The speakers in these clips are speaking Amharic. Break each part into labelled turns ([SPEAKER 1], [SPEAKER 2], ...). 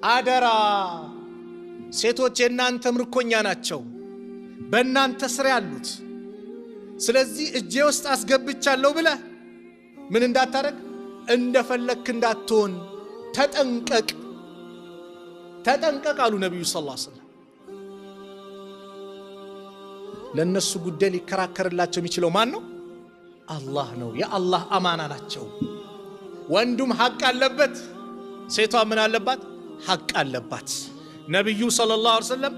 [SPEAKER 1] አደራ ሴቶች የናንተ ምርኮኛ ናቸው በእናንተ ስር ያሉት ስለዚህ እጄ ውስጥ አስገብቻለሁ ብለህ ምን እንዳታረግ እንደፈለክ እንዳትሆን ተጠንቀቅ አሉ ነብዩ ሰለላሁ ዐለይሂ ወሰለም ለነሱ ጉዳይ ሊከራከርላቸው የሚችለው ማን ነው አላህ ነው የአላህ አማና ናቸው ወንዱም ሐቅ አለበት ሴቷ ምን አለባት ሐቅ አለባት ነብዩ ሰለላሁ ዐለይሂ ወሰለም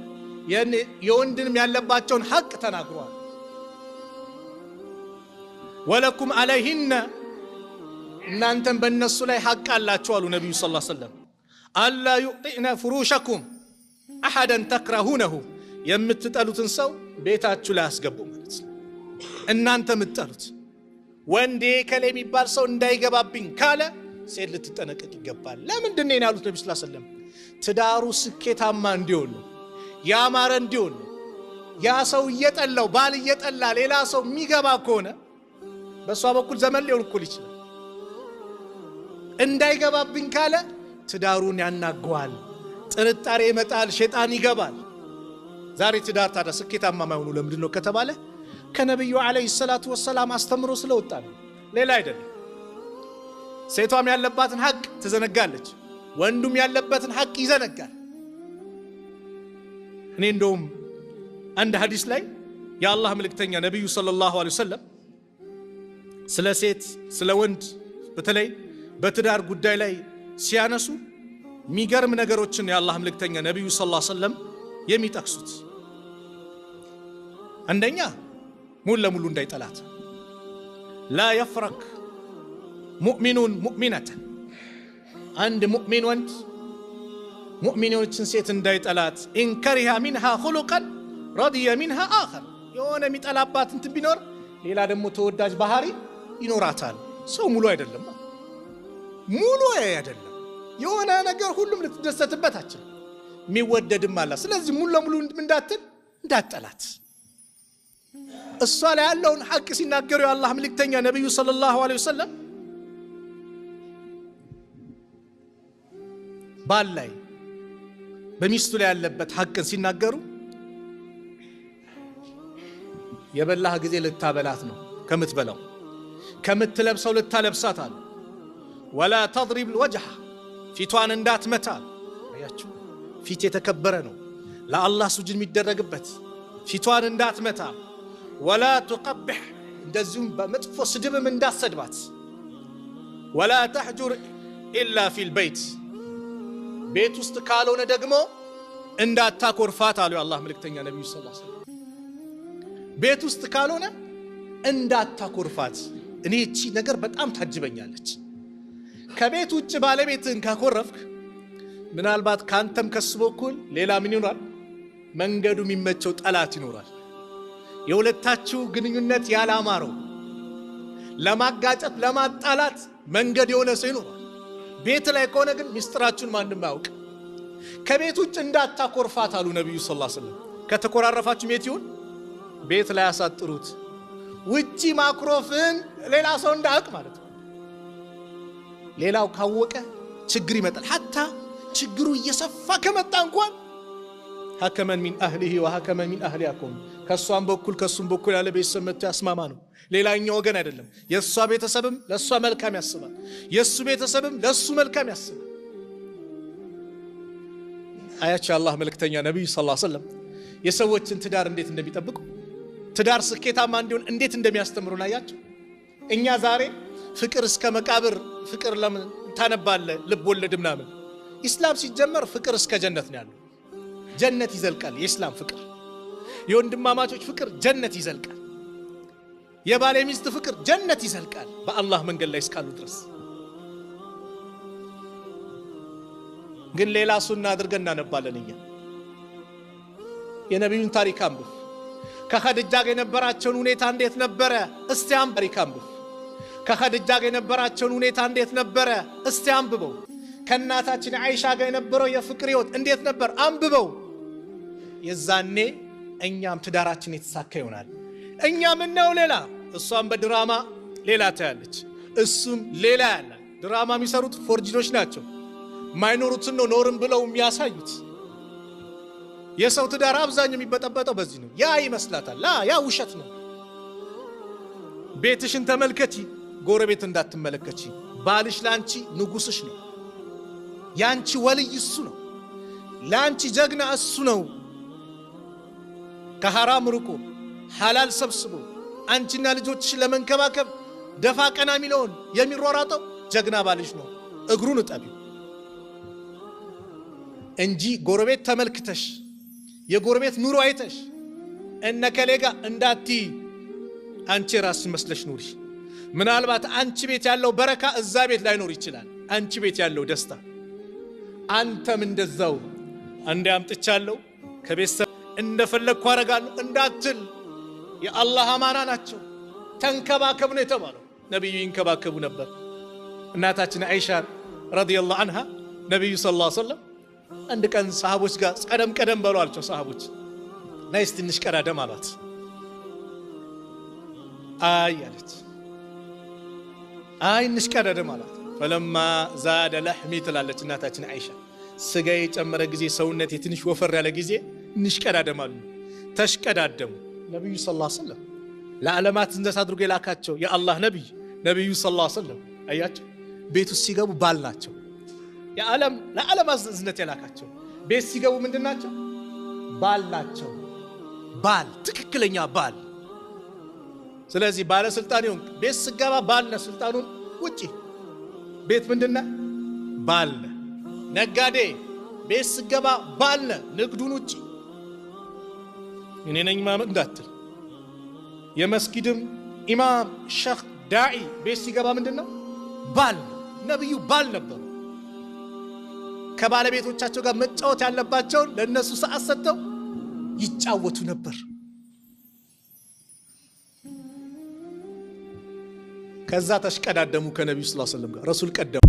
[SPEAKER 1] የወንድንም ያለባቸውን ሐቅ ተናግሯል ወለኩም አለይሂን እናንተም በእነሱ ላይ ሐቅ አላችሁ አሉ ነብዩ ሰለላሁ ዐለይሂ ወሰለም አላ يعطينا فروشكم احدا تكرهونه የምትጠሉትን ሰው ቤታችሁ ላይ አስገቡ ማለት እናንተ የምትጠሉት ወንዴ ከለ የሚባል ሰው እንዳይገባብኝ ካለ ሴት ልትጠነቀቅ ይገባል ለምንድን ነው ያሉት ነብዩ ሰለላሁ ዐለይሂ ወሰለም ትዳሩ ስኬታማ እንዲሆን ነው ያማረ እንዲሆን ነው ያ ሰው እየጠላው ባል እየጠላ ሌላ ሰው የሚገባ ከሆነ በሷ በኩል ዘመን ሊሆን ይችላል እንዳይገባብኝ ካለ ትዳሩን ያናገዋል ጥርጣሬ ይመጣል ሸይጣን ይገባል ዛሬ ትዳር ታዲያ ስኬታማ ማይሆኑ ለምንድን ነው ከተባለ ከነብዩ አለይሂ ሰላቱ ወሰላም አስተምሮ ስለወጣ ነው ሌላ አይደለም ሴቷም ያለባትን ሐቅ ትዘነጋለች ወንዱም ያለበትን ሐቅ ይዘነጋል እኔ እንደውም አንድ ሐዲስ ላይ የአላህ መልእክተኛ ነብዩ ሰለላሁ ዐለይሂ ወሰለም ስለ ሴት ስለ ወንድ በተለይ በትዳር ጉዳይ ላይ ሲያነሱ የሚገርም ነገሮችን የአላህ መልእክተኛ ነብዩ ሰለላሁ ዐለይሂ ወሰለም የሚጠቅሱት አንደኛ ሙሉ ለሙሉ እንዳይጠላት لا يفرق مؤمن مؤمنة عند مؤمن وانت مؤمنين ሴት እንዳይጠላት إن كره منها خلقا رضي منها آخر የሆነ የሚጠላባት እንት ቢኖር ሌላ ደግሞ ተወዳጅ ባህሪ ይኖራታል ሰው ሙሉ አይደለም የሆነ ነገር ሁሉም ልትደሰትበት አትችልም የሚወደድም አለ ስለዚህ ሙሉ ለሙሉ እንዳትጠላት እሷ ላይ ያለውን ሐቅ ሲናገሩ የአላህ መልእክተኛ ነብዩ ሰለላሁ ዐለይሂ ወሰለም ባል ላይ በሚስቱ ላይ ያለበት ሐቅን ሲናገሩ የበላህ ጊዜ ልታበላት ነው ከምትበላው ከምትለብሰው ልታለብሳት አለ ወላ ተضرب الوجه ፊቷን እንዳትመታ አያችሁ ፊት የተከበረ ነው ለአላህ ሱጁድ የሚደረግበት ፊቷን እንዳትመታ ወላ تقبح እንደዚሁም በመጥፎ ስድብም እንዳትሰድባት ወላ تحجر الا في البيت ቤት ውስጥ ካልሆነ ደግሞ እንዳታኮርፋት አሉ የአላህ መልእክተኛ ነብዩ ሰለላሁ ዐለይሂ ወሰለም ቤት ውስጥ ካልሆነ እንዳታኮርፋት እኔ እቺ ነገር በጣም ታጅበኛለች ከቤት ውጭ ባለቤትን ካኮረፍክ ምናልባት ካንተም ከስበኩል ሌላ ምን ይኖራል መንገዱ የሚመቸው ጠላት ይኖራል የሁለታችሁ ግንኙነት ያላማረው ለማጋጨት ለማጣላት መንገድ የሆነ ሰው ይኖራል ቤት ላይ ከሆነ ግን ሚስጥራችሁን ማንንም ያውቅ ከቤት ውጭ እንዳታኮርፋት አሉ ነብዩ ሰለላሁ ዐለይሂ ወሰለም ከተኮራረፋችሁ ቤት ይሁን ቤት ላይ ያሳጥሩት ውጪ ማክሮፍን ሌላ ሰው እንዳያውቅ ማለት ነው ሌላው ካወቀ ችግር ይመጣል hatta ችግሩ እየሰፋ ከመጣ እንኳን ሐከመን ሚን አህሊሂ ወሐከመን ሚን አህሊያኩም ከሷም በኩል ከሱም በኩል ያለ ቤተሰብ መጥቶ ያስማማ ነው ሌላኛው ወገን አይደለም የሷ ቤተሰብም ለሷ መልካም ያስባል የሱ ቤተሰብም ለሱ መልካም ያስባል አያቻ አላህ መልእክተኛ ነብዩ ሰለላሁ ዐለይሂ ወሰለም የሰዎችን ትዳር እንዴት እንደሚጠብቁ ትዳር ስኬታማ እንዲሆን እንዴት እንደሚያስተምሩን አያችሁ እኛ ዛሬ ፍቅር እስከ መቃብር ፍቅር ለምን ታነባለ ልብ ወለድ ምናምን ኢስላም ሲጀመር ፍቅር እስከ ጀነት ነው ያለው ጀነት ይዘልቃል የኢስላም ፍቅር የወንድማማቾች ፍቅር ጀነት ይዘልቃል የባለ ሚስት ፍቅር ጀነት ይዘልቃል በአላህ መንገድ ላይ እስካሉ ድረስ ግን ሌላ ሱና አድርገን እናነባለን እኛ የነብዩን ታሪክ አንብብ ከኸዲጃ ጋር የነበራቸውን ሁኔታ እንዴት ነበረ እስቲ አንብብ ከኸዲጃ ጋር የነበራቸውን ሁኔታ እንዴት ነበረ እስቲ አንብበው ከናታችን አይሻ ጋር የነበረው የፍቅር ህይወት እንዴት ነበር አንብበው የዛኔ እኛም ትዳራችን የተሳካ ይሆናል እኛ ምን ነው ሌላ እሷም በድራማ ሌላ ታያለች እሱም ሌላ ያለ ድራማ የሚሰሩት ፎርጂዶች ናቸው ማይኖሩትን ነው ኖርም ብለው የሚያሳዩት። የሰው ትዳር አብዛኛው የሚበጠበጠው በዚህ ነው። ያ ይመስላታል፣ ያ ውሸት ነው። ቤትሽን ተመልከቺ፣ ጎረቤት እንዳትመለከቺ። ባልሽ ላንቺ ንጉስሽ ነው። ያንቺ ወልይ እሱ ነው። ላንቺ ጀግና እሱ ነው። ከሐራም ርቆ ሐላል ሰብስቦ አንቺና ልጆችሽን ለመንከባከብ ደፋ ቀና የሚለውን የሚሯሯጠው ጀግና ባልሽ ነው። እግሩን እጠቢው እንጂ ጎረቤት ተመልክተሽ የጎረቤት ኑሮ አይተሽ እነከሌጋ እንዳትይ። አንቺ ራስሽ መስለሽ ኑሪ። ምናልባት አንቺ ቤት ያለው በረካ እዛ ቤት ላይኖር ይችላል። አንቺ ቤት ያለው ደስታ አንተም እንደዛው አንዴ አምጥቻለሁ ከቤተሰብ እንደፈለግኩ አረጋለሁ እንዳትል። የአላህ አማና ናቸው። ተንከባከብ ነው የተባለው። ነብዩ ይንከባከቡ ነበር። እናታችን አይሻ ረዲየላሁ ዐንሃ ነብዩ ሰለላሁ ዐለይሂ ወሰለም አንድ ቀን ሰሃቦች ጋር ቀደም በሏቸው። ሰሃቦች ናይስ ትንሽ ቀዳደም አሏት። አይ አለች። አይ እንሽ ቀዳደም አሏት። ፈለማ ዛደ ለሕሚ ትላለች እናታችን አይሻ። ስጋዬ የጨመረ ጊዜ ሰውነቴ ትንሽ ወፈር ያለ ጊዜ እንሽ ቀዳደም አሉ። ተሽቀዳደሙ። ነብዩ ሰለላሁ ዐለይሂ ወሰለም ለዓለማት እንደዛ አድርጎ የላካቸው የአላህ ነብዩ ሰለላሁ ዐለይሂ ወሰለም አያቸው። ቤት ውስጥ ሲገቡ ባል ናቸው። ለዓለም እዝነት የላካቸው ቤት ሲገቡ ምንድናቸው? ባል ናቸው። ባል፣ ትክክለኛ ባል። ስለዚህ ባለስልጣን ይሁን ቤት ስገባ ባል ነህ፣ ስልጣኑን ውጪ። ቤት ምንድነ? ባል ነህ። ነጋዴ ቤት ስገባ ባል ነህ፣ ንግዱን ውጪ። እኔ ነኝ ማመን እንዳትል። የመስጊድም ኢማም ሸኽ ዳዒ ቤት ሲገባ ምንድነው? ባል። ነብዩ ባል ነበሩ። ከባለቤቶቻቸው ጋር መጫወት ያለባቸውን ለነሱ ሰዓት ሰጥተው ይጫወቱ ነበር። ከዛ ተሽቀዳደሙ ከነብዩ ሰለላሁ ዐለይሂ ወሰለም ጋር። ረሱል ቀደሙ።